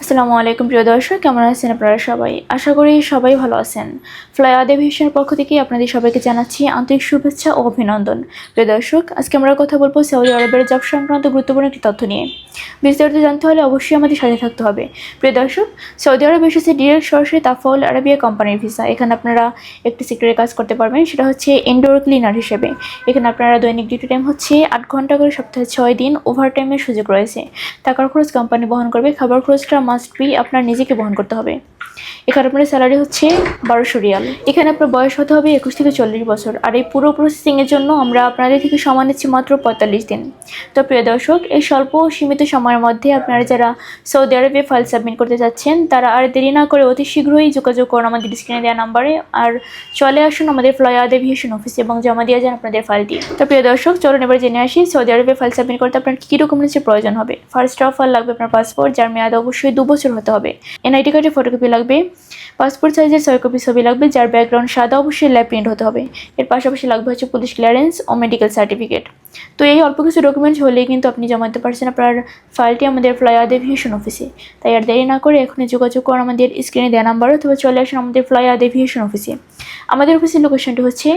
আসসালামু আলাইকুম প্রিয় দর্শক, কেমন আছেন আপনারা সবাই? আশা করি সবাই ভালো আছেন। ফ্লাই এভিয়েশনের পক্ষ থেকে আপনাদের সবাইকে জানাচ্ছি আন্তরিক শুভেচ্ছা ও অভিনন্দন। প্রিয় দর্শক, আজকে আমরা কথা বলবো সৌদি আরবের জব সংক্রান্ত গুরুত্বপূর্ণ একটি তথ্য নিয়ে। বিস্তারিত জানতে হলে অবশ্যই আমাদের সাথে থাকতে হবে। প্রিয় দর্শক, সৌদি আরব এসেছে ডিরেক্ট সরাসরি তাফাউল আরাবিয়া কোম্পানির ভিসা। এখানে আপনারা একটি সেক্টরে কাজ করতে পারবেন, সেটা হচ্ছে ইনডোর ক্লিনার হিসেবে। এখানে আপনারা দৈনিক ডিউটি টাইম হচ্ছে 8 ঘন্টা করে, সপ্তাহে 6 দিন ওভার টাইমের সুযোগ রয়েছে। টাকার খরচ কোম্পানি বহন করবে, খাবার খরচটা মাস্ট বি আপনার নিজেকে বহন করতে হবে। এখানে আপনার স্যালারি হচ্ছে 1200 রিয়াল। এখানে আপনার বয়স হতে হবে 21 থেকে 40 বছর। আর এই পুরো প্রসেসিংয়ের জন্য আমরা আপনাদের থেকে সময় নিচ্ছি মাত্র 45 দিন। তো প্রিয় দর্শক, এই স্বল্প সীমিত সময়ের মধ্যে আপনারা যারা সৌদি আরবে ফাইল সাবমিট করতে যাচ্ছেন, তারা আর দেরি না করে অতি শীঘ্রই যোগাযোগ করুন আমাদের স্ক্রিনে দেওয়া নাম্বারে। আর চলে আসুন আমাদের ফ্লাই এভিয়েশন অফিসে এবং জমা দিয়ে যান আপনাদের ফাইলটি। তো প্রিয় দর্শক, চলুন এবার জেনে আসি সৌদি আরবে ফাইল সাবমিট করতে আপনার কী ডকুমেন্টসের প্রয়োজন হবে। ফার্স্ট অফ অল লাগবে আপনার পাসপোর্ট, যার মেয়াদ অবশ্যই 2 বছর হতে হবে। এনআইডি কার্ডের ফটোকপি লাগবে, পাসপোর্ট সাইজের 6 কপি ছবি লাগবে, যার ব্যাকগ্রাউন্ড সাদা, অবশ্যই ল্যাব প্রিন্ট হতে হবে। এর পাশাপাশি লাগবে হচ্ছে পুলিশ ক্লিয়ারেন্স ও মেডিকেল সার্টিফিকেট। তো এই অল্প কিছু ডকুমেন্টস হলেই কিন্তু আপনি জমা দিতে পারছেন আপনার ফাইলটি আমাদের ফ্লাই এভিয়েশন অফিসে। তাই আর দেরি না করে এখনই যোগাযোগ করুন আমাদের স্ক্রিনে দেওয়া নাম্বার, অথবা চলে আসুন আমাদের ফ্লাই এভিয়েশন অফিসে। আমাদের অফিসের লোকেশনটি হচ্ছে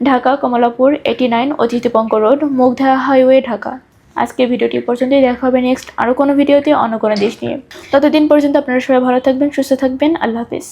ঢাকা কমলাপুর 89 অতিথি পঙ্ক রোড, মুগধা হাইওয়ে, ঢাকা। আজকের ভিডিওটি পর্যন্তই, দেখা হবে নেক্সট আরও কোনো ভিডিওতে অন্য কোনো দেশ নিয়ে। ততদিন পর্যন্ত আপনারা সবাই ভালো থাকবেন, সুস্থ থাকবেন। আল্লাহ হাফিজ।